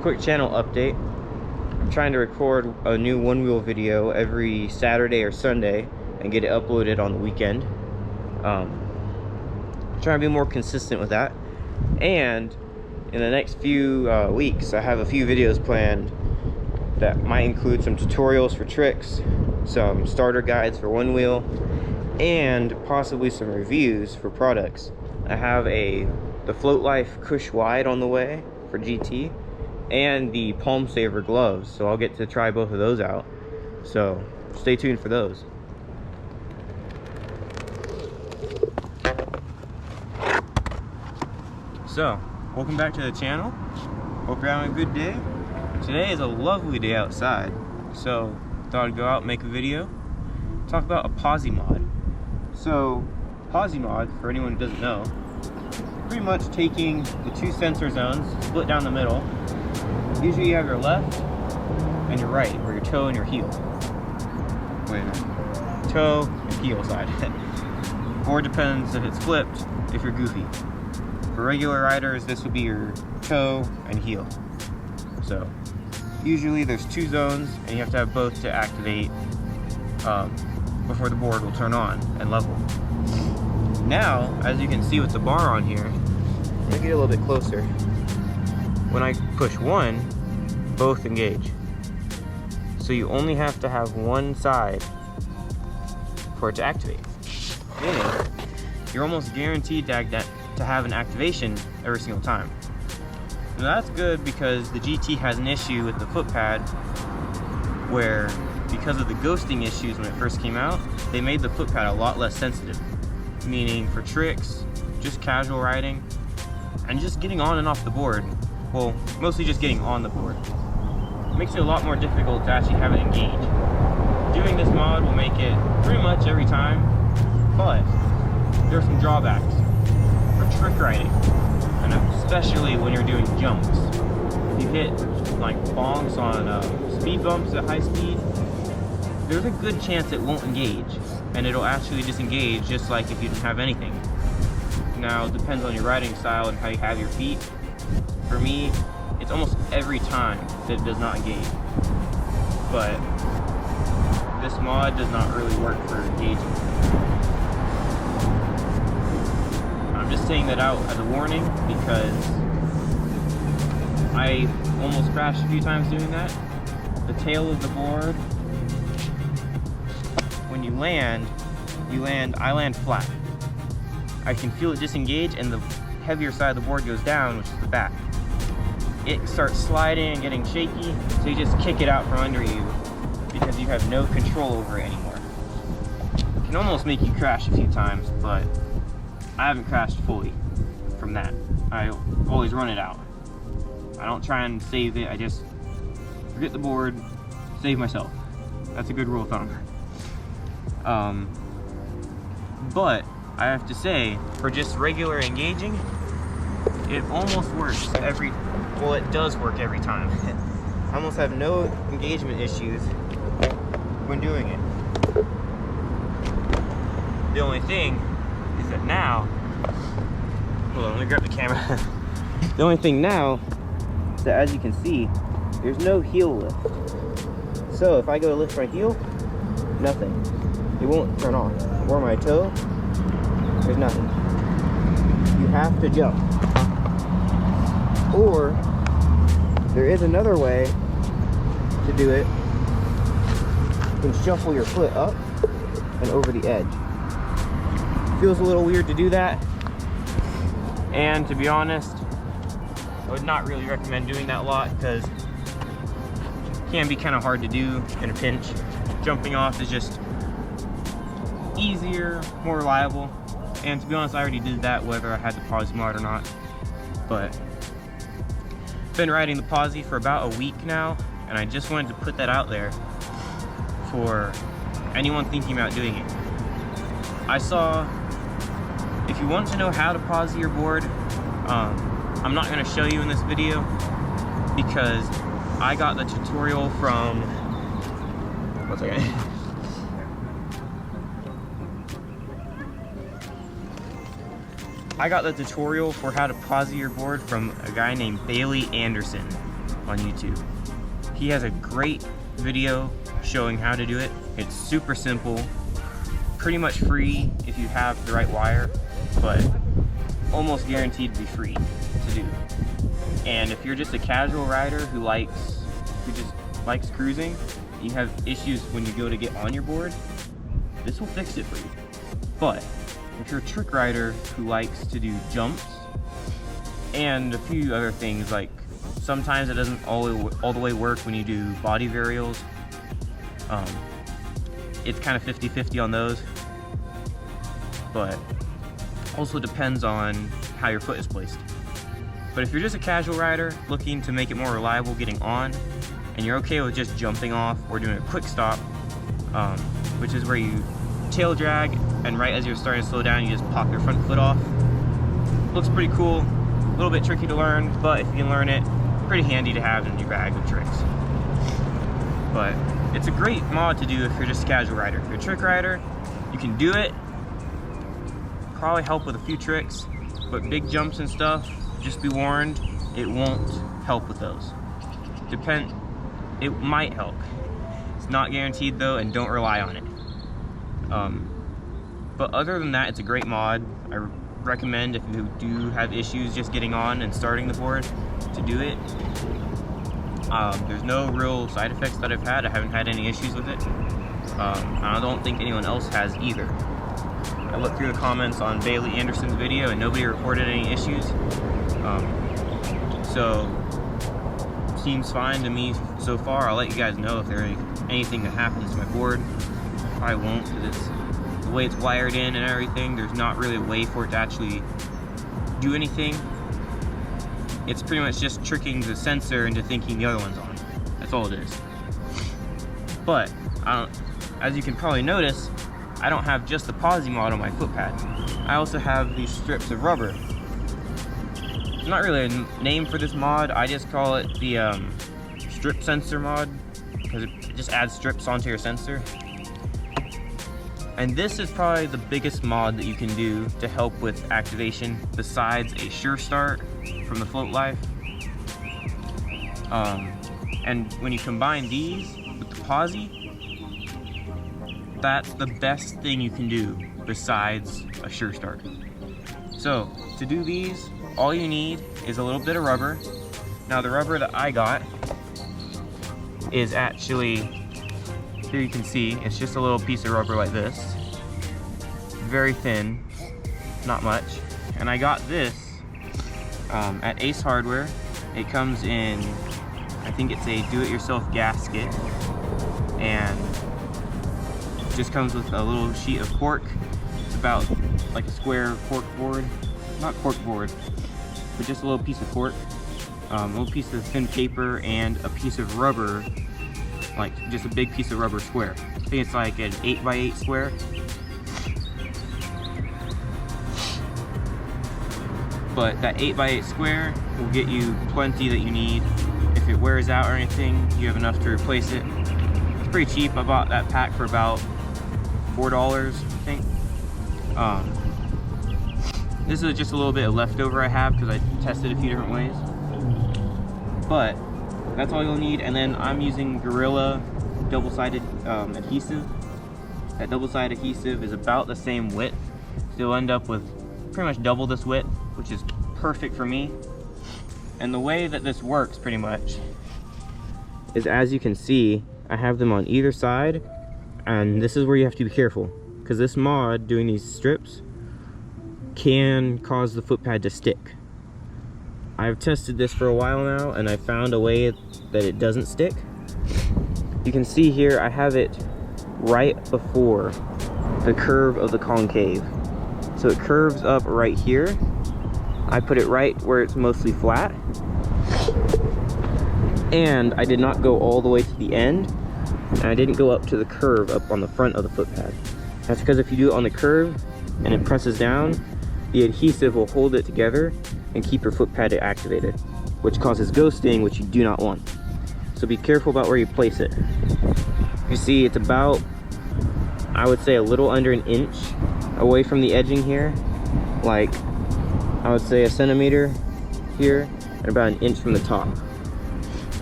quick channel update. I'm trying to record a new one wheel video every Saturday or Sunday and get it uploaded on the weekend. Trying to be more consistent with that. And in the next few weeks, I have a few videos planned that might include some tutorials for tricks, some starter guides for one wheel, and possibly some reviews for products. I have the Float Life Cush Wide on the way for GT, and the Palm Saver gloves, so I'll get to try both of those out. So stay tuned for those. So, welcome back to the channel. Hope you're having a good day. Today is a lovely day outside, so thought I'd go out and make a video, talk about a POSI mod. So, POSI mod, for anyone who doesn't know, pretty much taking the two sensor zones, split down the middle. Usually you have your left and your right, or your toe and your heel. Wait a minute. Toe and heel side. Or depends if it's flipped, if you're goofy. For regular riders, this would be your toe and heel. So, usually there's two zones, and you have to have both to activate before the board will turn on and level. Now, as you can see with the bar on here, let me get a little bit closer. When I push one, both engage. So you only have to have one side for it to activate. Meaning, you're almost guaranteed to have an activation every single time. Now that's good because the GT has an issue with the foot pad where, because of the ghosting issues when it first came out, they made the foot pad a lot less sensitive. Meaning for tricks, just casual riding, and just getting on and off the board, well, mostly just getting on the board, it makes it a lot more difficult to actually have it engage. Doing this mod will make it pretty much every time, but there are some drawbacks for trick riding, and especially when you're doing jumps. If you hit like bonks on speed bumps at high speed, there's a good chance it won't engage, and it'll actually disengage just like if you didn't have anything. Now, it depends on your riding style and how you have your feet. For me, it's almost every time that it does not engage. But this mod does not really work for engaging. I'm just saying that out as a warning because I almost crashed a few times doing that. The tail of the board, when you land, I land flat. I can feel it disengage, and the heavier side of the board goes down, which is the back. It starts sliding and getting shaky, so you just kick it out from under you because you have no control over it anymore. It can almost make you crash a few times, but I haven't crashed fully from that. I always run it out. I don't try and save it, I just forget the board, save myself. That's a good rule of thumb. But I have to say, for just regular engaging, it almost works well, it does work every time. I almost have no engagement issues when doing it. The only thing is that now, hold on, let me grab the camera. The only thing now is that, as you can see, there's no heel lift. So if I go to lift my heel, nothing. It won't turn on. Or my toe, there's nothing. You have to jump. Or there is another way to do it. You can shuffle your foot up and over the edge. Feels a little weird to do that, and to be honest, I would not really recommend doing that a lot because it can be kind of hard to do in a pinch. Jumping off is just easier, more reliable, and to be honest, I already did that whether I had the POSI mod or not. But been riding the POSI for about a week now, and I just wanted to put that out there for anyone thinking about doing it. I saw, if you want to know how to POSI your board, I'm not going to show you in this video because I got the tutorial from, one second. I got the tutorial for how to POSI your board from a guy named Bailey Anderson. on YouTube. He has a great video showing how to do it. It's super simple, pretty much free if you have the right wire, but almost guaranteed to be free to do. And if you're just a casual rider who just likes cruising, you have issues when you go to get on your board, this will fix it for you. But if you're a trick rider who likes to do jumps and a few other things, like sometimes it doesn't all the way work when you do body varials, it's kind of 50-50 on those, but also depends on how your foot is placed. But if you're just a casual rider looking to make it more reliable getting on, and you're okay with just jumping off or doing a quick stop, which is where you tail drag, and right as you're starting to slow down, you just pop your front foot off. Looks pretty cool, a little bit tricky to learn, but if you can learn it, pretty handy to have in your bag of tricks. But it's a great mod to do if you're just a casual rider. If you're a trick rider, you can do it, probably help with a few tricks, but big jumps and stuff, just be warned, it won't help with those. It might help. It's not guaranteed though, and don't rely on it. But other than that, it's a great mod. I recommend if you do have issues just getting on and starting the board to do it. There's no real side effects that I've had. I haven't had any issues with it. I don't think anyone else has either. I looked through the comments on Bailey Anderson's video and nobody reported any issues. So seems fine to me so far. I'll let you guys know if there's anything that happens to my board. I won't, because it's the way it's wired in and everything. There's not really a way for it to actually do anything. It's pretty much just tricking the sensor into thinking the other one's on. That's all it is. But as you can probably notice, I don't have just the POSI mod on my foot pad. I also have these strips of rubber. It's not really a name for this mod. I just call it the strip sensor mod, because it just adds strips onto your sensor. And this is probably the biggest mod that you can do to help with activation besides a sure start from the Float Life. And when you combine these with the POSI, that's the best thing you can do besides a sure start. So to do these, all you need is a little bit of rubber. Now the rubber that I got is actually, here you can see, it's just a little piece of rubber like this. Very thin, not much. And I got this at Ace Hardware. It comes in, I think it's a do-it-yourself gasket, and it just comes with a little sheet of cork. It's about like a square cork board, not cork board, but just a little piece of cork, a little piece of thin paper, and a piece of rubber, like just a big piece of rubber square. I think it's like an 8x8 square. But that 8x8 square will get you plenty that you need. If it wears out or anything, you have enough to replace it. It's pretty cheap. I bought that pack for about $4, I think. This is just a little bit of leftover I have because I tested a few different ways. But that's all you'll need. And then I'm using Gorilla double-sided adhesive. That double-sided adhesive is about the same width. So you'll end up with pretty much double this width, which is perfect for me. And the way that this works pretty much is, as you can see, I have them on either side, and this is where you have to be careful, because this mod, doing these strips, can cause the foot pad to stick. I've tested this for a while now, and I found a way that it doesn't stick. You can see here I have it right before the curve of the concave. So it curves up right here. I put it right where it's mostly flat. And I did not go all the way to the end. And I didn't go up to the curve up on the front of the foot pad. That's because if you do it on the curve and it presses down, the adhesive will hold it together and keep your foot pad activated, which causes ghosting, which you do not want. So be careful about where you place it. You see, it's about, I would say, a little under an inch away from the edging here, like I would say 1 centimeter here, and about 1 inch from the top.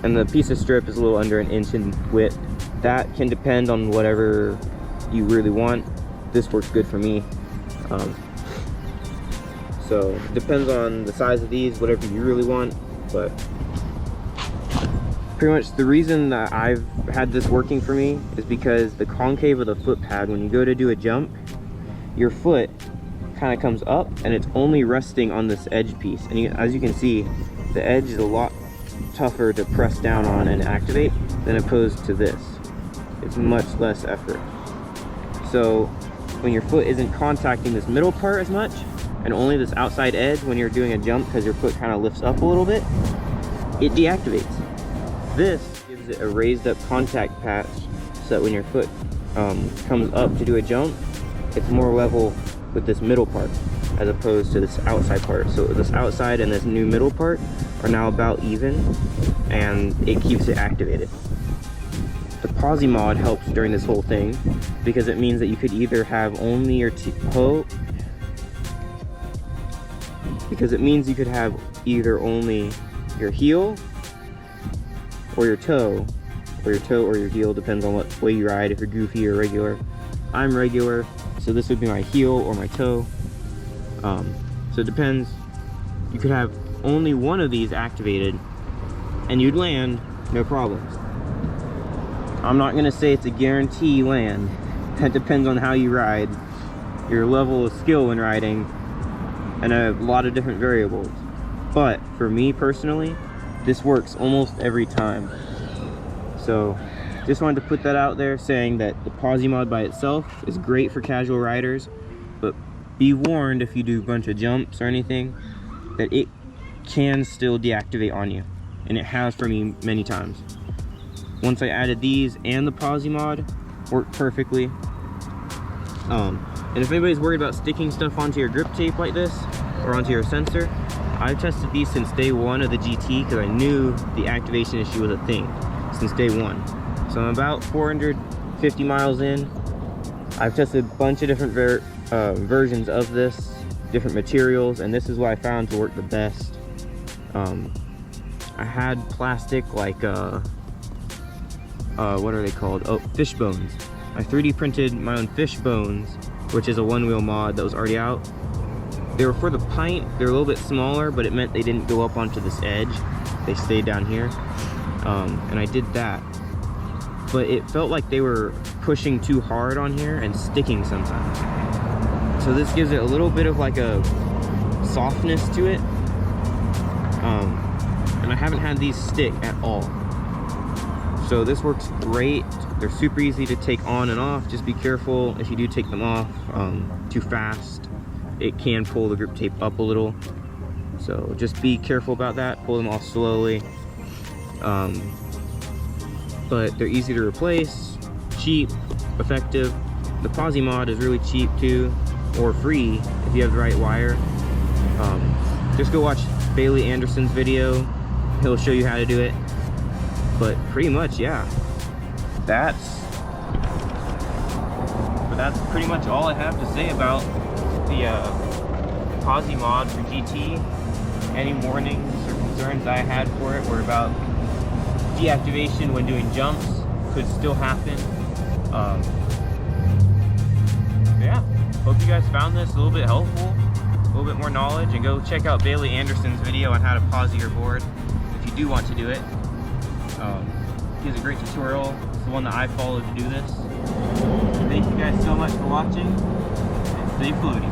and the piece of strip is a little under 1 inch in width. That can depend on whatever you really want. This works good for me. So it depends on the size of these, whatever you really want. But pretty much the reason that I've had this working for me is because the concave of the foot pad, when you go to do a jump, your foot kind of comes up and it's only resting on this edge piece. And as you can see, the edge is a lot tougher to press down on and activate than opposed to this. It's much less effort. So when your foot isn't contacting this middle part as much and only this outside edge when you're doing a jump because your foot kind of lifts up a little bit, it deactivates. This gives it a raised up contact patch so that when your foot comes up to do a jump, it's more level with this middle part as opposed to this outside part. So this outside and this new middle part are now about even, and it keeps it activated. The POSI mod helps during this whole thing because it means that you could either have only your toe, because it means you could have either only your heel or your toe, or your heel, depends on what way you ride, if you're goofy or regular. I'm regular, so this would be my heel or my toe. So it depends. You could have only one of these activated and you'd land no problems. I'm not gonna say it's a guarantee land. That depends on how you ride, your level of skill when riding, and a lot of different variables. But for me personally, this works almost every time. So just wanted to put that out there, saying that the POSI mod by itself is great for casual riders, but be warned if you do a bunch of jumps or anything, that it can still deactivate on you, and it has for me many times. Once I added these and the POSI mod, worked perfectly. And if anybody's worried about sticking stuff onto your grip tape like this or onto your sensor, I've tested these since day one of the GT because I knew the activation issue was a thing since day one. So I'm about 450 miles in. I've tested a bunch of different versions of this, different materials, and this is what I found to work the best. I had plastic like, what are they called? Oh, fish bones. I 3D printed my own fish bones, which is a one-wheel mod that was already out. They were for the pint. They're a little bit smaller, but it meant they didn't go up onto this edge. They stayed down here. And I did that. But it felt like they were pushing too hard on here and sticking sometimes. So this gives it a little bit of like a softness to it. And I haven't had these stick at all. So this works great. They're super easy to take on and off. Just be careful if you do take them off too fast. It can pull the grip tape up a little. So just be careful about that. Pull them off slowly. But they're easy to replace, cheap, effective. The POSI mod is really cheap too, or free if you have the right wire. Just go watch Bailey Anderson's video. He'll show you how to do it. But pretty much, yeah. That's pretty much all I have to say about the POSI mod for GT. Any warnings or concerns I had for it were about deactivation when doing jumps, could still happen. Yeah, hope you guys found this a little bit helpful, a little bit more knowledge, and go check out Bailey Anderson's video on how to POSI your board if you do want to do it. He has a great tutorial. It's the one that I followed to do this. Thank you guys so much for watching, and stay floaty.